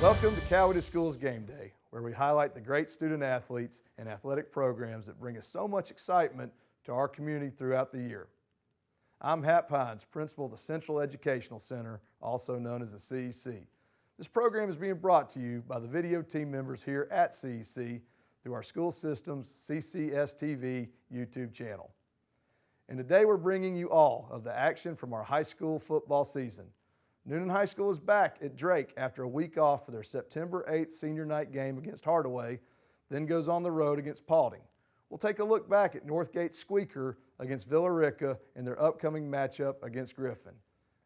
Welcome to Coweta School's Game Day, where we highlight the great student athletes and athletic programs that bring us so much excitement to our community throughout the year. I'm Hap Hines, principal of the Central Educational Center, also known as the CEC. This program is being brought to you by the video team members here at CEC through our school system's CCS-TV YouTube channel. And today we're bringing you all of the action from our high school football season. Newnan High School is back at Drake after a week off for their September 8th senior night game against Hardaway, then goes on the road against Paulding. We'll take a look back at Northgate Squeaker against Villa Rica in their upcoming matchup against Griffin.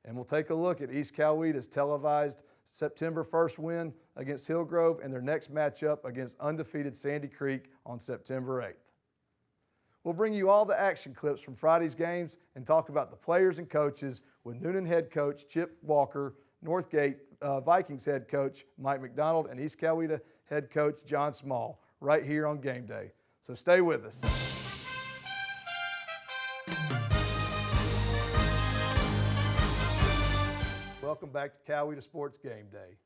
And we'll take a look at East Coweta's televised September 1st win against Hillgrove and their next matchup against undefeated Sandy Creek on September 8th. We'll bring you all the action clips from Friday's games and talk about the players and coaches with Newnan head coach Chip Walker, Northgate Vikings head coach Mike McDonald, and East Coweta head coach John Small right here on Game Day. So stay with us. Welcome back to Coweta Sports Game Day.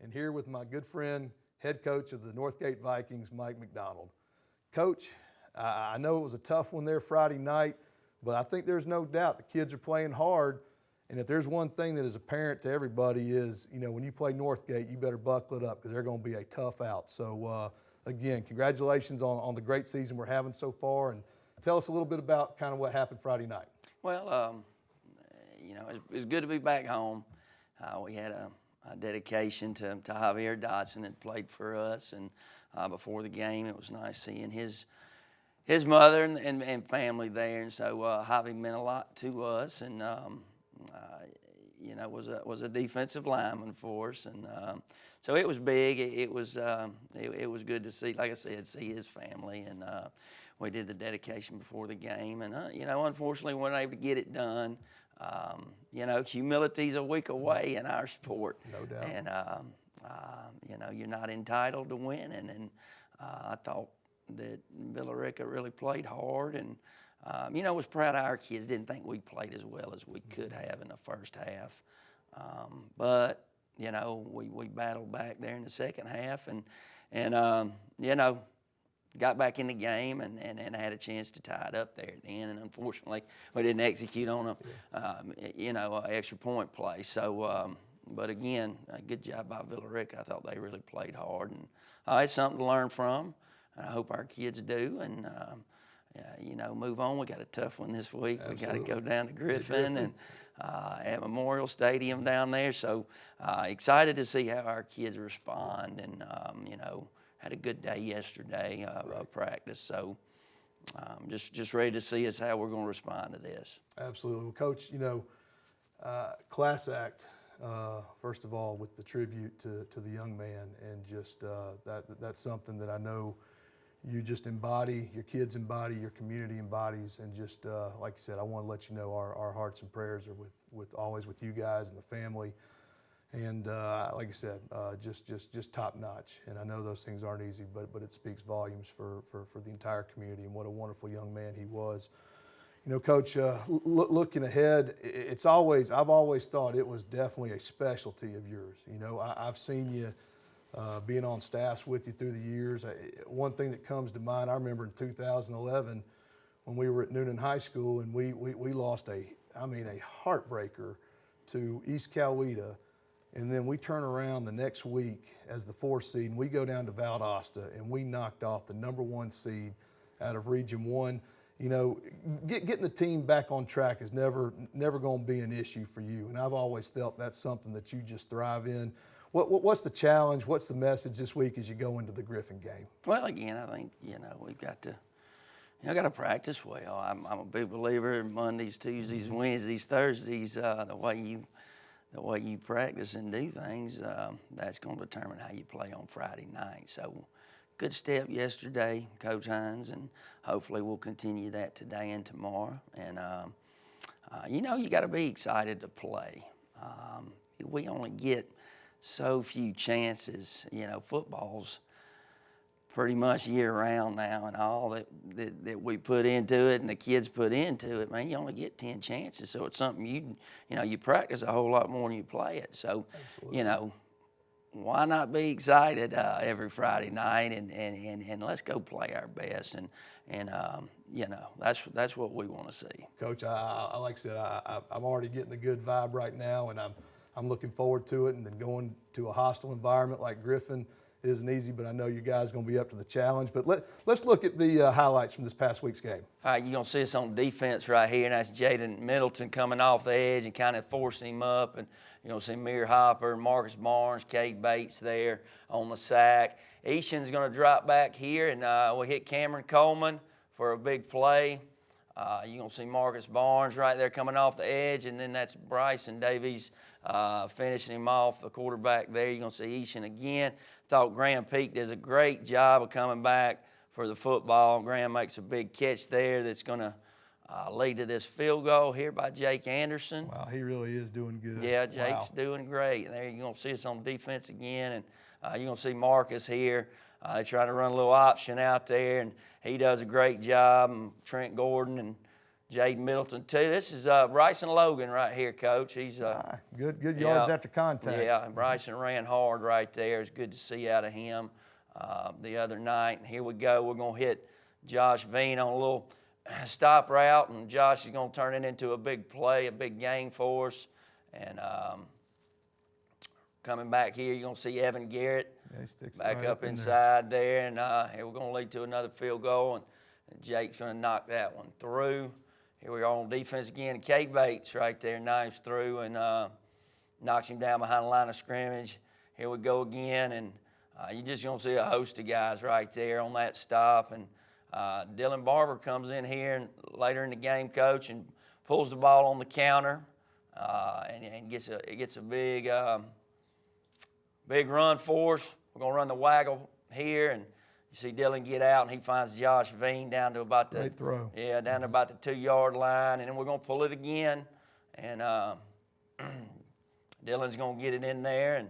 And here with my good friend, head coach of the Northgate Vikings, Mike McDonald. Coach, I know it was a tough one there Friday night, but I think there's no doubt the kids are playing hard. And if there's one thing that is apparent to everybody is, you know, when you play Northgate, you better buckle it up because they're going to be a tough out. So, again, congratulations on the great season we're having so far. And tell us a little bit about kind of what happened Friday night. Well, you know, it was good to be back home. We had a dedication to Javier Dodson that played for us. And before the game, it was nice seeing his mother and family there. And so Javi meant a lot to us. And, you know, was a defensive lineman for us, and so it was big. It was good to see, like I said, see his family, and we did the dedication before the game, and you know, unfortunately, we weren't able to get it done. You know, humility's a week away in our sport, no doubt, and you know, you're not entitled to win, and I thought that Villa Rica really played hard, and you know, was proud of our kids. Didn't think we played as well as we could have in the first half. But, you know, we battled back there in the second half and you know, got back in the game and had a chance to tie it up there at the end. And unfortunately, we didn't execute on you know, an extra point play. So, but again, a good job by Villa Rica. I thought they really played hard. And it's something to learn from. And I hope our kids do. And, you know, move on. We got a tough one this week. Absolutely. We got to go down to Griffin and at Memorial Stadium down there. So excited to see how our kids respond. And you know, had a good day yesterday of practice. So just ready to see how we're going to respond to this. Absolutely. Well, Coach, you know, class act, first of all, with the tribute to the young man, and just that's something that I know you just embody, your kids embody, your community embodies, and just like you said, I want to let you know our hearts and prayers are with always with you guys and the family, and like I said, just top notch. And I know those things aren't easy, but it speaks volumes for the entire community, and what a wonderful young man he was. You know, Coach, looking ahead, I've always thought it was definitely a specialty of yours. You know, I've seen you. Being on staffs with you through the years, one thing that comes to mind, I remember in 2011 when we were at Newnan High School and we lost a heartbreaker to East Coweta, and then we turn around the next week as the 4th seed and we go down to Valdosta and we knocked off the #1 seed out of Region 1. You know, getting the team back on track is never going to be an issue for you, and I've always felt that's something that you just thrive in. What's the challenge? What's the message this week as you go into the Griffin game? Well, again, I think, you know, we've got to, you know, got to practice well. I'm a big believer in Mondays, Tuesdays, Wednesdays, Thursdays. The way you practice and do things, that's going to determine how you play on Friday night. So, good step yesterday, Coach Hines, and hopefully we'll continue that today and tomorrow. And you know, you got to be excited to play. We only get so few chances. You know, football's pretty much year round now, and all that we put into it and the kids put into it, man, you only get 10 chances. So it's something you know, you practice a whole lot more than you play it. So, absolutely. You know, why not be excited every Friday night and let's go play our best and you know, that's what we want to see. Coach, I like I said, I'm already getting a good vibe right now, and I'm looking forward to it. And then going to a hostile environment like Griffin isn't easy, but I know you guys are going to be up to the challenge. But let's look at the highlights from this past week's game. All right, you're going to see us on defense right here, and that's Jaden Middleton coming off the edge and kind of forcing him up. And you're going to see Mir Hopper, Marcus Barnes, Cade Bates there on the sack. Eashan's going to drop back here, and we'll hit Cameron Coleman for a big play. You're going to see Marcus Barnes right there coming off the edge, and then that's Bryson Davies finishing him off, the quarterback there. You're going to see Eashan again. Thought Graham Peak does a great job of coming back for the football. Graham makes a big catch there that's going to lead to this field goal here by Jake Anderson. Wow, he really is doing good. Yeah, Jake's doing great. And there you're going to see us on defense again, and you're going to see Marcus here. They try to run a little option out there, and he does a great job. And Trent Gordon and Jaden Middleton too. This is Bryson Logan right here, Coach. He's good yards after contact. Yeah, Bryson ran hard right there. It's good to see out of him the other night. And here we go. We're going to hit Josh Veen on a little stop route, and Josh is going to turn it into a big play, a big gain for us. And coming back here, you're going to see Evan Garrett back right up in inside there. And here we're going to lead to another field goal, and Jake's going to knock that one through. Here we are on defense again. Cade Bates right there knives through and knocks him down behind the line of scrimmage. Here we go again, and you're just going to see a host of guys right there on that stop. And Dylan Barber comes in here and later in the game, Coach, and pulls the ball on the counter and gets a big run for us. We're going to run the waggle here, and you see Dylan get out, and he finds Josh Veen down to about Great throw. Yeah, down to about the 2-yard line, and then we're going to pull it again, and Dylan's going to get it in there, and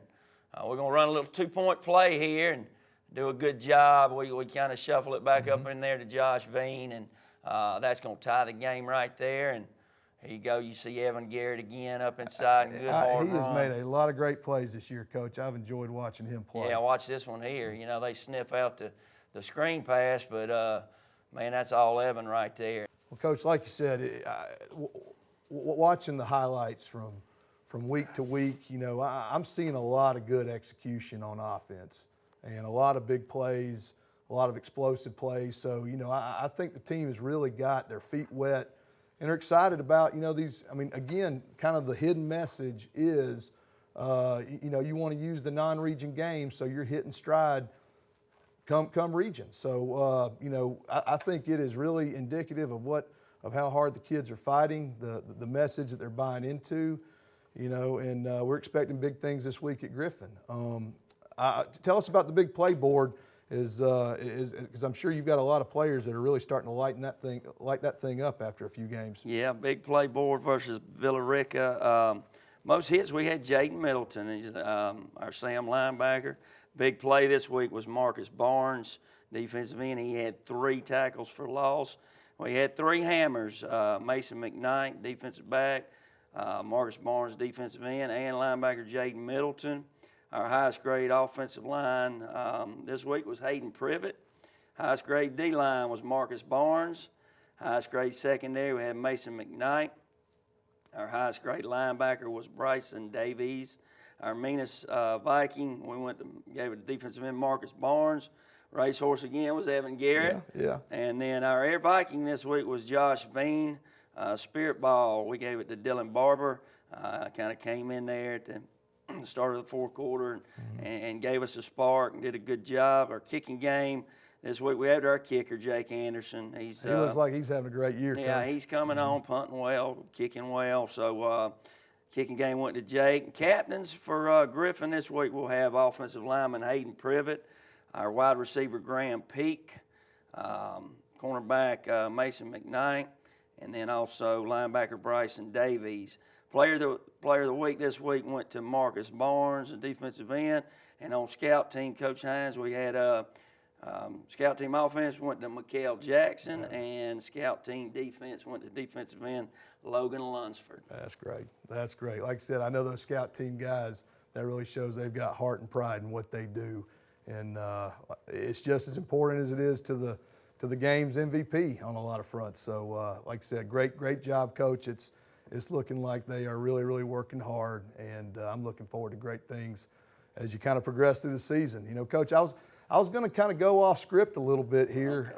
we're going to run a little 2-point play here and do a good job. We kind of shuffle it back up in there to Josh Veen, and that's going to tie the game right there. And here you go. You see Evan Garrett again up inside and good hard He run. has made a lot of great plays this year, Coach. I've enjoyed watching him play. Yeah, watch this one here. You know, they sniff out the screen pass, but, man, that's all Evan right there. Well, Coach, like you said, watching the highlights from week to week, you know, I'm seeing a lot of good execution on offense and a lot of big plays, a lot of explosive plays. So, you know, I think the team has really got their feet wet and are excited about, you know, these. I mean, again, kind of the hidden message is, you know, you want to use the non-region games so you're hitting stride come region. So, you know, I think it is really indicative of how hard the kids are fighting, the message that they're buying into, you know, and we're expecting big things this week at Griffin. Tell us about the big play board, because I'm sure you've got a lot of players that are really starting to light that thing up after a few games. Yeah, big play board versus Villa Rica. Most hits we had Jaden Middleton. He's our Sam linebacker. Big play this week was Marcus Barnes, defensive end. He had 3 tackles for loss. We had 3 hammers. Mason McKnight, defensive back. Marcus Barnes, defensive end, and linebacker Jaden Middleton. Our highest grade offensive line this week was Hayden Privet. Highest grade D-line was Marcus Barnes. Highest grade secondary, we had Mason McKnight. Our highest grade linebacker was Bryson Davies. Our meanest Viking, gave it to defensive end Marcus Barnes. Racehorse again was Evan Garrett. Yeah. And then our Air Viking this week was Josh Veen. Spirit ball, we gave it to Dylan Barber. Kind of came in there at the start of the fourth quarter and gave us a spark and did a good job. Our kicking game this week, we had our kicker, Jake Anderson. He looks like he's having a great year, Yeah, Coach. he's coming on, punting well, kicking well. So kicking game went to Jake. Captains for Griffin this week, we'll have offensive lineman Hayden Privet, our wide receiver Graham Peak, cornerback Mason McKnight, and then also linebacker Bryson Davies. Player of the week this week went to Marcus Barnes, a defensive end. And on scout team, Coach Hines, we had scout team offense went to Mikael Jackson, and scout team defense went to defensive end Logan Lunsford. That's great. That's great. Like I said, I know those scout team guys, that really shows they've got heart and pride in what they do. And it's just as important as it is to the game's MVP on a lot of fronts. So, like I said, great job, Coach. It's looking like they are really working hard, and I'm looking forward to great things as you kind of progress through the season. You know, Coach, I was going to kind of go off script a little bit here.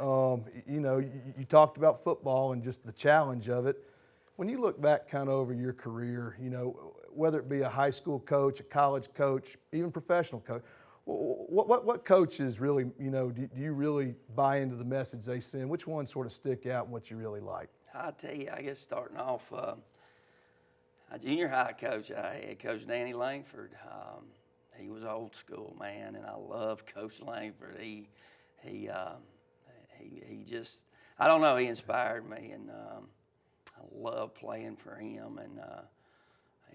You know, you talked about football and just the challenge of it. When you look back kind of over your career, you know, whether it be a high school coach, a college coach, even professional coach, what coaches really, you know, do you really buy into the message they send? Which ones sort of stick out and what you really like? I'll tell you, I guess starting off, a junior high coach, I had Coach Danny Langford. He was old school, man, and I love Coach Langford. He just, I don't know, he inspired me, and I love playing for him, and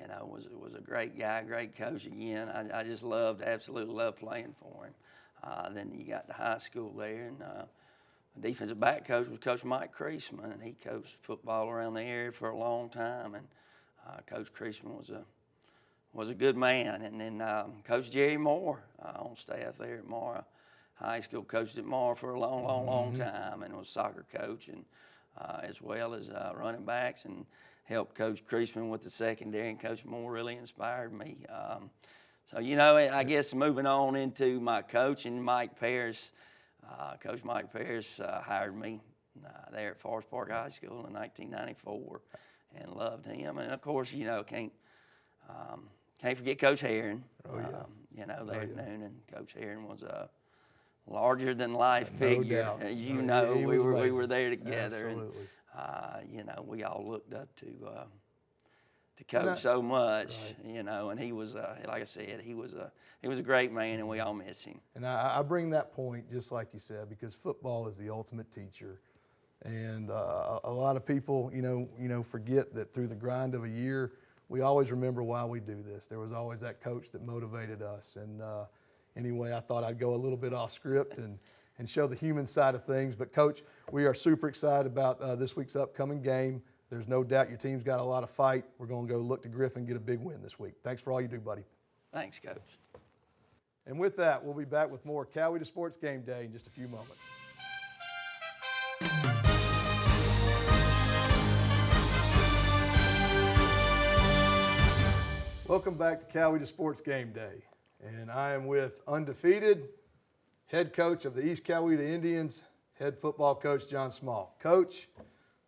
you know, was a great guy, great coach again. I just absolutely loved playing for him. Then you got to high school there, and the defensive back coach was Coach Mike Creasman, and he coached football around the area for a long time. And Coach Creasman was a good man. And then Coach Jerry Moore on staff there at Mara High School, coached at Mara for a long time, and was a soccer coach, and as well as running backs, and helped Coach Creasman with the secondary, and Coach Moore really inspired me. So, you know, I guess moving on into my coach, and Mike Parris, Coach Mike Parris hired me there at Forest Park High School in 1994, and loved him. And of course, you know, can't forget Coach Herron. Oh, yeah. You know, there at Newnan, Coach Herron was a larger than life figure. Doubt. As you know, we were there together. Absolutely. And you know, we all looked up to Coach so much, right. You know, and he was, like I said, he was a great man, and we all miss him. And I bring that point, just like you said, because football is the ultimate teacher. And a lot of people, you know, forget that through the grind of a year, we always remember why we do this. There was always that coach that motivated us. And anyway, I thought I'd go a little bit off script and show the human side of things. But, Coach, we are super excited about this week's upcoming game. There's no doubt your team's got a lot of fight. We're going to go look to Griffin and get a big win this week. Thanks for all you do, buddy. Thanks, Coach. And with that, we'll be back with more Coweta Sports Game Day in just a few moments. Welcome back to Coweta Sports Game Day. And I am with undefeated head coach of the East Coweta Indians, head football coach John Small. Coach,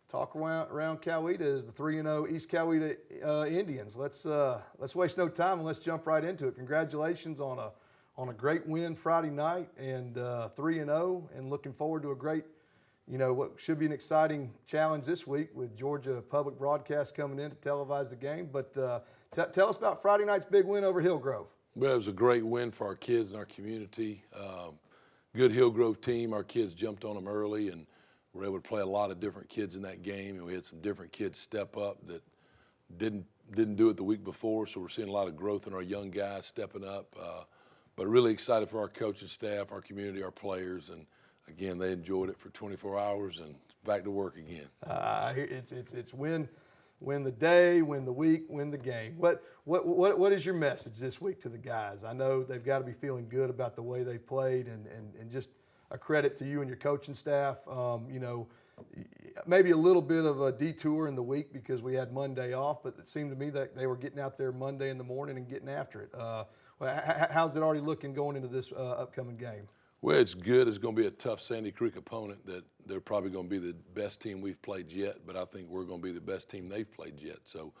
talk around Coweta is the 3-0 East Coweta Indians. Let's waste no time and let's jump right into it. Congratulations on a great win Friday night, and 3-0, and looking forward to a great, you know, what should be an exciting challenge this week with Georgia Public Broadcast coming in to televise the game. But tell us about Friday night's big win over Hillgrove. Well, it was a great win for our kids and our community. Good Hillgrove team. Our kids jumped on them early and were able to play a lot of different kids in that game. And we had some different kids step up that didn't do it the week before. So we're seeing a lot of growth in our young guys stepping up. But really excited for our coaching staff, our community, our players. And again, they enjoyed it for 24 hours and back to work again. It's win the day, win the week, win the game. What is your message this week to the guys? I know they've got to be feeling good about the way they played, and just a credit to you and your coaching staff. You know, maybe a little bit of a detour in the week because we had Monday off, but it seemed to me that they were getting out there Monday in the morning and getting after it. How's it already looking going into this upcoming game? Well, it's good. It's going to be a tough Sandy Creek opponent that they're probably going to be the best team we've played yet, but I think we're going to be the best team they've played yet. So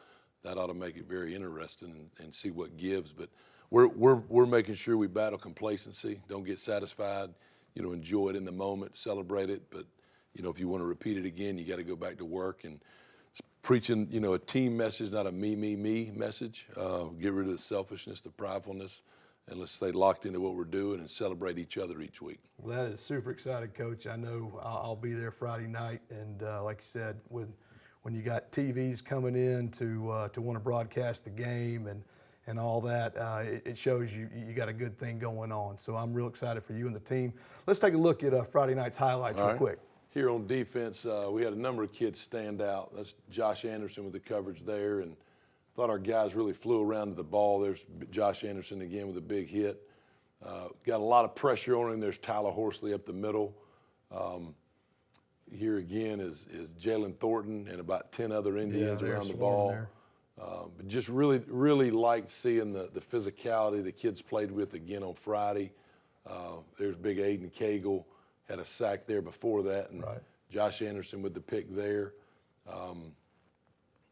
that ought to make it very interesting and see what gives. But we're making sure we battle complacency, don't get satisfied, you know, enjoy it in the moment, celebrate it. But, you know, if you want to repeat it again, you got to go back to work and preaching, you know, a team message, not a me message. Get rid of the selfishness, the pridefulness. And let's stay locked into what we're doing and celebrate each other each week. Well, that is super excited, Coach. I know I'll be there Friday night, and like you said, when you got TVs coming in to want to broadcast the game and all that, it shows you got a good thing going on. So I'm real excited for you and the team. Let's take a look at Friday night's highlights real quick. Here on defense, we had a number of kids stand out. That's Josh Anderson with the coverage there, and Thought our guys really flew around to the ball. There's Josh Anderson again with a big hit. Got a lot of pressure on him. There's Tyler Horsley up the middle. Here again is Jalen Thornton and about 10 other Indians around the ball. But just really liked seeing the physicality the kids played with again on Friday. There's big Aiden Cagle, had a sack there before that, and Josh Anderson with the pick there.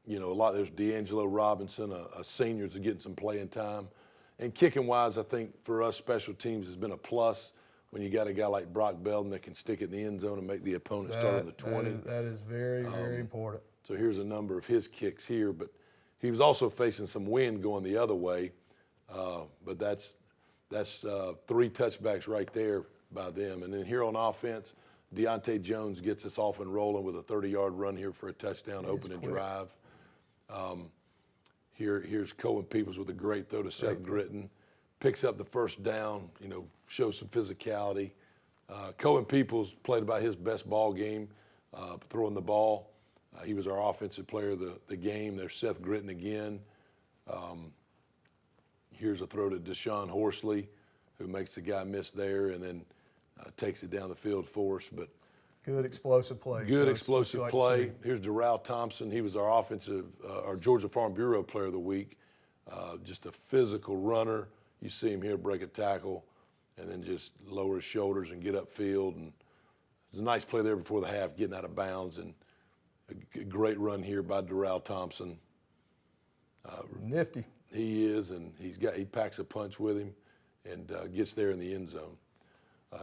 You know, there's D'Angelo Robinson, a senior, is getting some playing time. And kicking wise, I think for us, special teams has been a plus when you got a guy like Brock Belden that can stick it in the end zone and make the opponent start on the 20. That is very, very important. So here's a number of his kicks here, but he was also facing some wind going the other way. But that's 3 touchbacks right there by them. And then here on offense, Deontay Jones gets us off and rolling with a 30-yard run here for a touchdown, opening drive. Here's Cohen Peoples with a great throw to Seth Gritton. Picks up the first down, you know, shows some physicality. Cohen Peoples played about his best ball game, throwing the ball. He was our offensive player of the game. There's Seth Gritton again. Here's a throw to Deshaun Horsley, who makes the guy miss there and then takes it down the field for us. But good explosive play. Good explosive play. Here's Darrell Thompson. He was our our Georgia Farm Bureau Player of the Week. Just a physical runner. You see him here break a tackle and then just lower his shoulders and get upfield. And it was a nice play there before the half, getting out of bounds, and a great run here by Darrell Thompson. Nifty. He is, and he packs a punch with him and gets there in the end zone.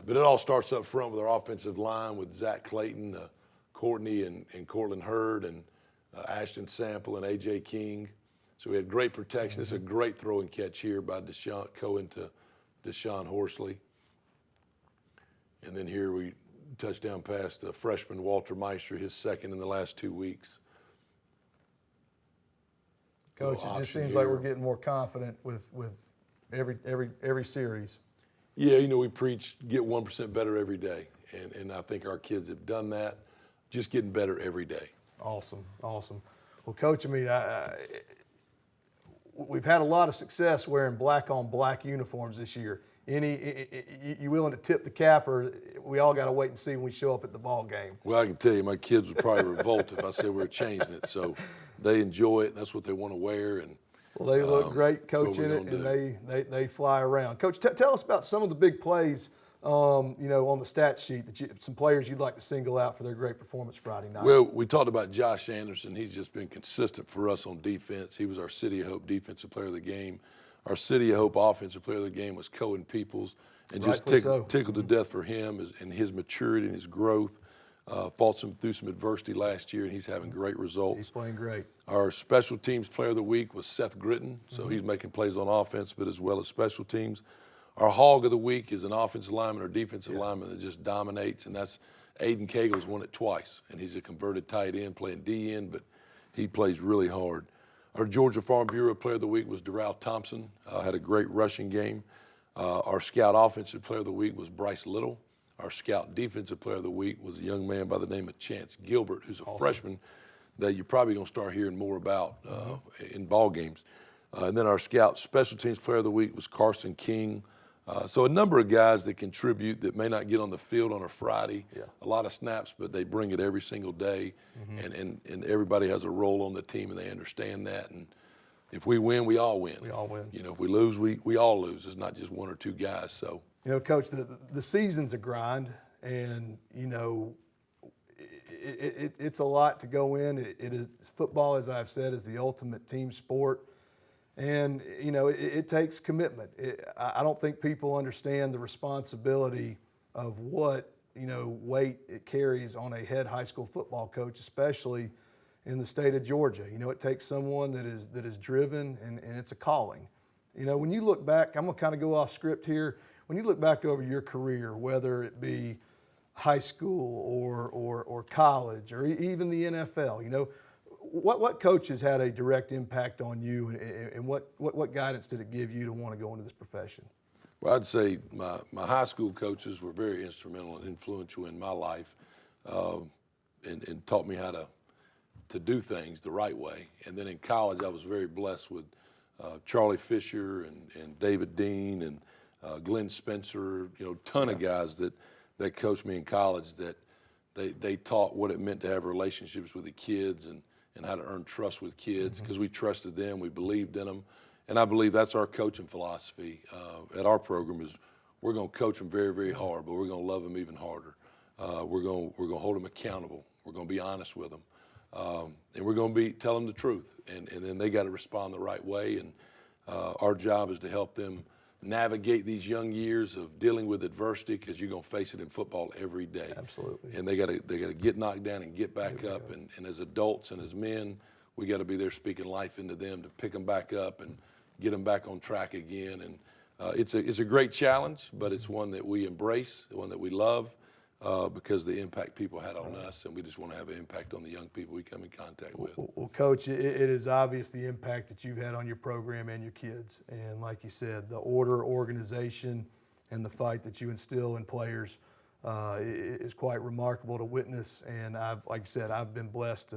But it all starts up front with our offensive line with Zach Clayton, Courtney and Cortland Hurd, and Ashton Sample and A.J. King. So we had great protection. This is a great throw and catch here by Deshaun Cohen to Deshaun Horsley. And then here we touchdown pass to freshman Walter Meister, his second in the last 2 weeks. Coach, it just seems like we're getting more confident with every series. Yeah, you know, we preach get 1% better every day, and I think our kids have done that, just getting better every day. Awesome. Well, Coach, I mean, we've had a lot of success wearing black on black uniforms this year. You willing to tip the cap, or we all got to wait and see when we show up at the ball game? Well, I can tell you, my kids would probably revolt if I said we were changing it. So they enjoy it. That's what they want to wear, and well, they look great, Coach, in it, and they fly around. Coach, tell us about some of the big plays, you know, on the stat sheet some players you'd like to single out for their great performance Friday night. Well, we talked about Josh Anderson. He's just been consistent for us on defense. He was our City of Hope Defensive Player of the Game. Our City of Hope Offensive Player of the Game was Cohen Peoples, and just tickled to death for him and his maturity and his growth. Fought through some adversity last year, and he's having great results. He's playing great. Our Special Teams Player of the Week was Seth Gritton, so he's making plays on offense, but as well as special teams. Our Hog of the Week is an offensive lineman or defensive lineman that just dominates, and that's Aiden Cagle's won it twice, and he's a converted tight end playing D end, but he plays really hard. Our Georgia Farm Bureau Player of the Week was Darrell Thompson, had a great rushing game. Our Scout Offensive Player of the Week was Bryce Little. Our Scout Defensive Player of the Week was a young man by the name of Chance Gilbert, who's a freshman that you're probably going to start hearing more about in ball games. And then our Scout Special Teams Player of the Week was Carson King. So a number of guys that contribute that may not get on the field on a Friday, a lot of snaps, but they bring it every single day, and everybody has a role on the team, and they understand that. And if we win, we all win. We all win. You know, if we lose, we all lose. It's not just one or two guys. So, you know, Coach, the season's a grind, and you know, it's a lot to go in. It is football, as I've said, is the ultimate team sport. And, you know, it takes commitment. I don't think people understand the responsibility of what, you know, weight it carries on a head high school football coach, especially in the state of Georgia. You know, it takes someone that is driven, and it's a calling. You know, when you look back, I'm going to kind of go off script here. When you look back over your career, whether it be high school or college or even the NFL, you know, what coaches had a direct impact on you, and what guidance did it give you to want to go into this profession? Well, I'd say my high school coaches were very instrumental and influential in my life, and taught me how to to do things the right way. And then in college, I was very blessed with Charlie Fisher and David Dean and Glenn Spencer, ton of guys that coached me in college that they taught what it meant to have relationships with the kids and how to earn trust with kids, because we trusted them, we believed in them. And I believe that's our coaching philosophy at our program is we're going to coach them very, very hard, but we're going to love them even harder. We're going to hold them accountable. We're going to be honest with them. And we're going to tell them the truth. And then they got to respond the right way. And our job is to help them navigate these young years of dealing with adversity, because you're going to face it in football every day. Absolutely. And they got to get knocked down and get back up. And as adults and as men, we got to be there speaking life into them to pick them back up and get them back on track again. And it's a great challenge, but it's one that we embrace, one that we love, because the impact people had on us, and we just want to have an impact on the young people we come in contact with. Well, Coach, it is obvious the impact that you've had on your program and your kids. And like you said, the order, organization, and the fight that you instill in players is quite remarkable to witness. And like I said, I've been blessed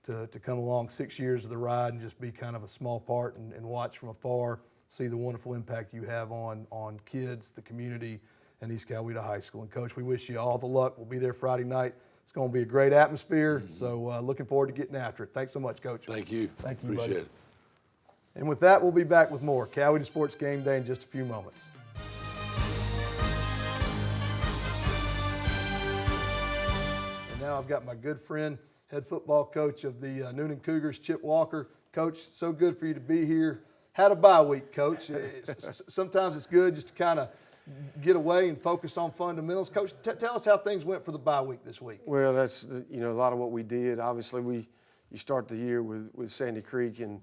to come along 6 years of the ride and just be kind of a small part and watch from afar, see the wonderful impact you have on kids, the community, and East Coweta High School. And Coach, we wish you all the luck. We'll be there Friday night. It's going to be a great atmosphere, so looking forward to getting after it. Thanks so much, Coach. Thank you. Thank you, Appreciate buddy. it. And with that, we'll be back with more Coweta Sports Game Day in just a few moments. And now I've got my good friend, head football coach of the Newnan Cougars, Chip Walker. Coach, so good for you to be here. Had a bye week, Coach. Sometimes it's good just to kind of get away and focus on fundamentals. Coach, tell us how things went for the bye week this week. Well, that's a lot of what we did. Obviously, you start the year with Sandy Creek and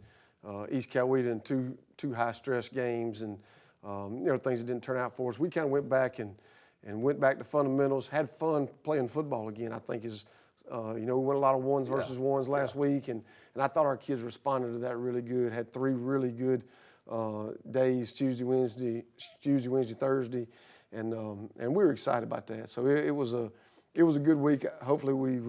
East Coweta in two high stress games, and things that didn't turn out for us. We kind of went back and went back to fundamentals. Had fun playing football again. I think we went a lot of ones versus ones last week, and I thought our kids responded to that really good. Had 3 really good days, Tuesday, Wednesday, Thursday, and we were excited about that. So it was a good week. Hopefully we've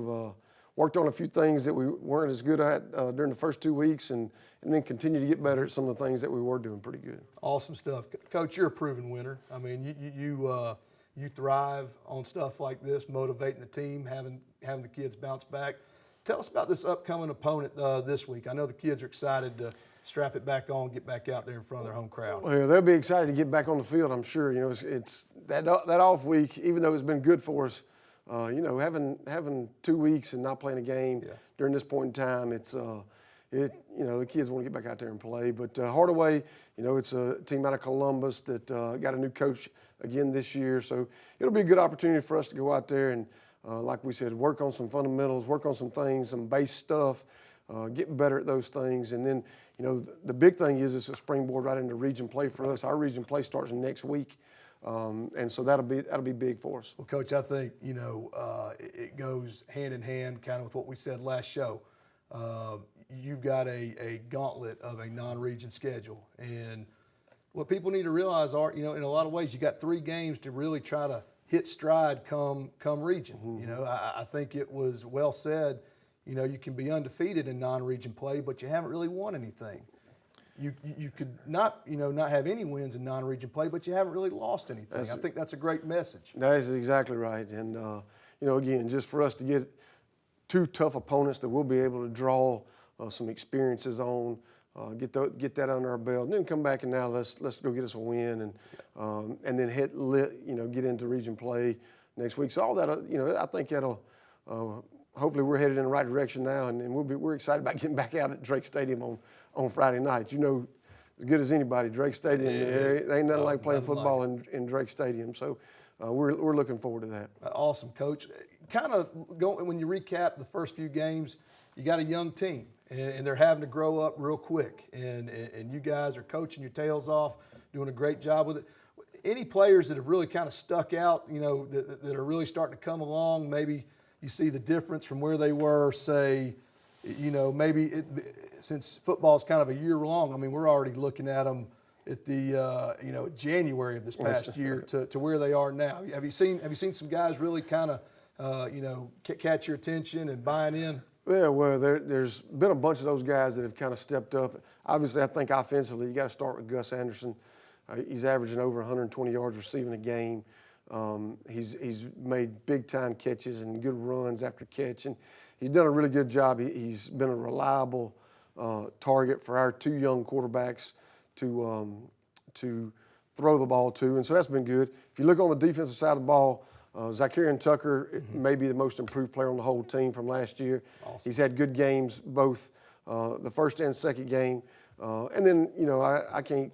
worked on a few things that we weren't as good at during the first 2 weeks, and then continue to get better at some of the things that we were doing pretty good. Awesome stuff, Coach. You're a proven winner. I mean, you thrive on stuff like this, motivating the team, having the kids bounce back. Tell us about this upcoming opponent this week. I know the kids are excited to strap it back on, get back out there in front of their home crowd. Well, they'll be excited to get back on the field, I'm sure. It's that off week, even though it's been good for us. Having 2 weeks and not playing a game during this point in time, the kids want to get back out there and play. But Hardaway, it's a team out of Columbus that got a new coach again this year, so it'll be a good opportunity for us to go out there and, like we said, work on some fundamentals, work on some things, some base stuff, get better at those things, and then. The big thing is it's a springboard right into region play for us. Our region play starts next week, and so that'll be big for us. Well, Coach, I think it goes hand in hand, kind of with what we said last show. You've got a gauntlet of a non-region schedule, and what people need to realize are, in a lot of ways, you got 3 games to really try to hit stride come region. Mm-hmm. I think it was well said. You can be undefeated in non-region play, but you haven't really won anything. You could not have any wins in non-region play, but you haven't really lost anything. I think that's a great message. That is exactly right. And, again, just for us to get 2 tough opponents that we'll be able to draw some experiences on, get that under our belt, and then come back and now let's go get us a win, and then get into region play next week. So all that, I think that'll hopefully we're headed in the right direction now, and we're excited about getting back out at Drake Stadium on Friday night. As good as anybody, Drake Stadium, there ain't nothing like playing football in Drake Stadium. So we're looking forward to that. Awesome, Coach. Kind of when you recap the first few games, you got a young team, and they're having to grow up real quick, and you guys are coaching your tails off, doing a great job with it. Any players that have really kind of stuck out, that are really starting to come along, maybe you see the difference from where they were, say, since football is kind of a year long. I mean, we're already looking at them at the January of this past year to where they are now. Have you seen some guys really kind of catch your attention and buying in? Yeah, well, there's been a bunch of those guys that have kind of stepped up. Obviously, I think offensively, you got to start with Gus Anderson. He's averaging over 120 yards receiving a game. He's made big-time catches and good runs after catch, and he's done a really good job. He's been a reliable target for our two young quarterbacks to throw the ball to, and so that's been good. If you look on the defensive side of the ball, Zacharian Tucker may be the most improved player on the whole team from last year. Awesome. He's had good games both the first and second game. And then, I can't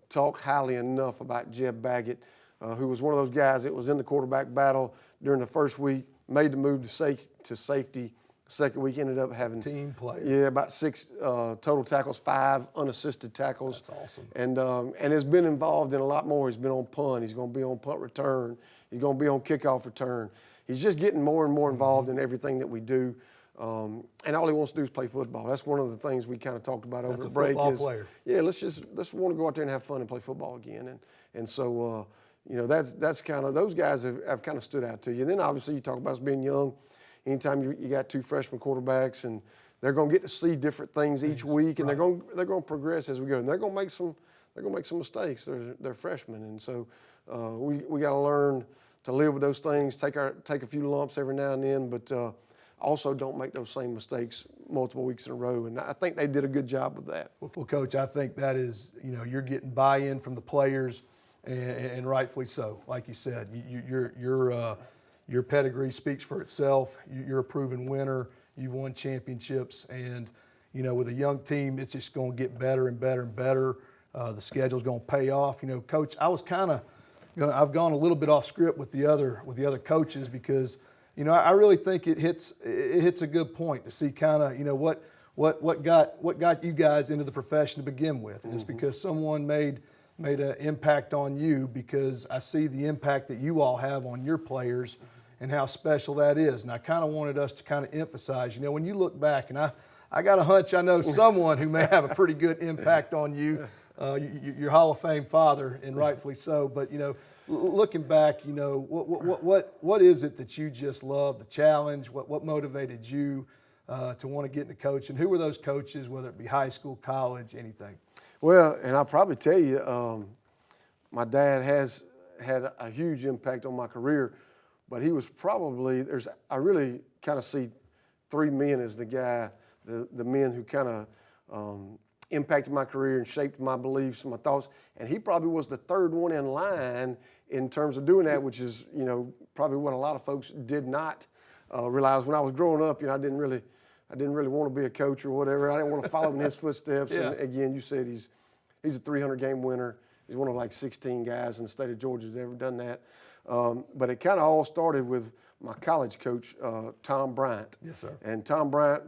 talk highly enough about Jeb Baggett, who was one of those guys that was in the quarterback battle during the first week, made the move to safety. Second week ended up having team player. Yeah, about 6 total tackles, 5 unassisted tackles. That's awesome. And has been involved in a lot more. He's been on punt. He's going to be on punt return. He's going to be on kickoff return. He's just getting more and more involved in everything that we do. And all he wants to do is play football. That's one of the things we kind of talked about over the break. That's a football player. Yeah, let's want to go out there and have fun and play football again. And so that's kind of, those guys have kind of stood out to you. And then obviously you talk about us being young. Anytime you got 2 freshman quarterbacks, and they're going to get to see different things each week, and they're going to progress as we go, and they're going to make some mistakes. They're freshmen, and so we got to learn to live with those things. Take a few lumps every now and then, but also don't make those same mistakes multiple weeks in a row. And I think they did a good job of that. Well, Coach, I think that is, you're getting buy-in from the players, and rightfully so. Like you said, your pedigree speaks for itself. You're a proven winner. You've won championships. And, with a young team, it's just going to get better and better and better. The schedule's going to pay off. Coach, I was I've gone a little bit off script with the other coaches because, I really think it hits a good point to see kind of, what got you guys into the profession to begin with. And it's because someone made an impact on you, because I see the impact that you all have on your players and how special that is. And I kind of wanted us to kind of emphasize, when you look back, and I got a hunch I know someone who may have a pretty good impact on you, your Hall of Fame father, and rightfully so. But, looking back, what is it that you just love, the challenge? What motivated you to want to get into coaching? Who were those coaches, whether it be high school, college, anything? Well, and I'll probably tell you, my dad has had a huge impact on my career, but he was probably, I really kind of see 3 men as the guy, the men who kind of impacted my career and shaped my beliefs and my thoughts. And he probably was the 3rd one in line in terms of doing that, which is, probably what a lot of folks did not realize. When I was growing up, I didn't really want to be a coach or whatever. I didn't want to follow in his footsteps. Yeah. And again, you said he's a 300-game winner. He's one of like 16 guys in the state of Georgia that's ever done that. But it kind of all started with my college coach, Tom Bryant. Yes, sir. And Tom Bryant,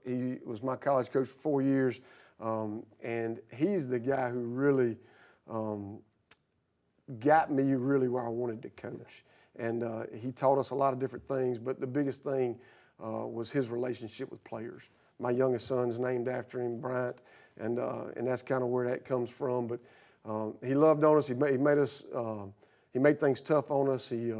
he was my college coach for 4 years. And he's the guy who really got me really where I wanted to coach. And he taught us a lot of different things, but the biggest thing was his relationship with players. My youngest son's named after him, Bryant, and that's kind of where that comes from. But he loved on us. He made us. He made things tough on us. He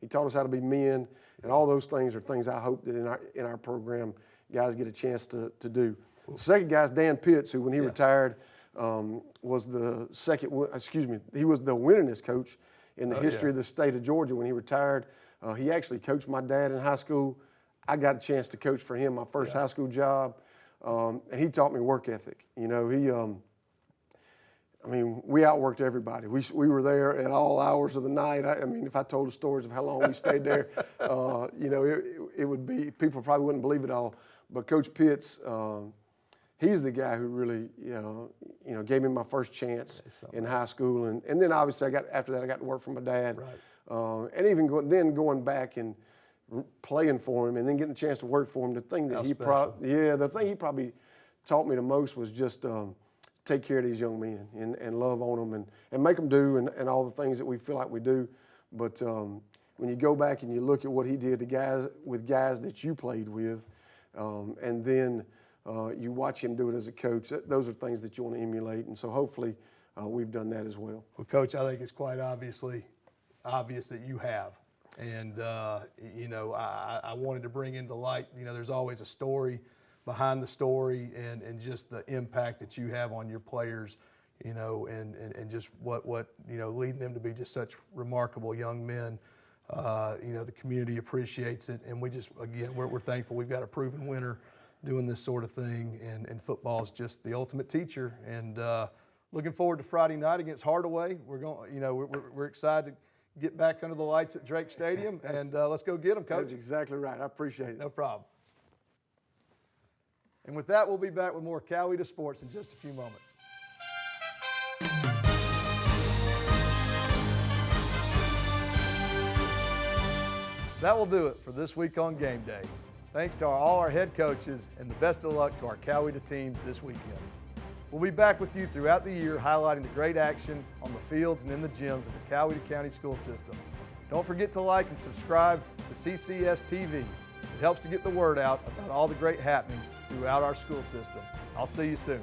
taught us how to be men, and all those things are things I hope that in our program guys get a chance to do. The second guy's Dan Pitts, who when he retired was the second. Excuse me, he was the winningest coach in the history of the state of Georgia when he retired. He actually coached my dad in high school. I got a chance to coach for him my first high school job, and he taught me work ethic. We outworked everybody. We were there at all hours of the night. If I told the stories of how long we stayed there, it would be, people probably wouldn't believe it all. But Coach Pitts, he's the guy who really, gave me my first chance in high school. And then obviously after that I got to work for my dad. Right. And even going back and playing for him and then getting a chance to work for him, the thing that the thing he probably taught me the most was just take care of these young men and love on them and make them do and all the things that we feel like we do. But when you go back and you look at what he did to guys that you played with, and then you watch him do it as a coach, those are things that you want to emulate. And so hopefully we've done that as well. Well, Coach, I think it's quite obvious that you have. And, you know, I wanted to bring into light, you know, there's always a story behind the story and just the impact that you have on your players, you know, and just what, you know, leading them to be just such remarkable young men. You know, the community appreciates it. And we just, again, we're thankful we've got a proven winner doing this sort of thing. And football is just the ultimate teacher. And looking forward to Friday night against Hardaway. We're going, you know, we're excited to get back under the lights at Drake Stadium, and let's go get them, Coach. That's exactly right. I appreciate it. No problem. And with that, we'll be back with more Coweta Sports in just a few moments. That will do it for this week on Game Day. Thanks to all our head coaches, and the best of luck to our Coweta teams this weekend. We'll be back with you throughout the year, highlighting the great action on the fields and in the gyms of the Coweta County School System. Don't forget to like and subscribe to CCS TV. It helps to get the word out about all the great happenings throughout our school system. I'll see you soon.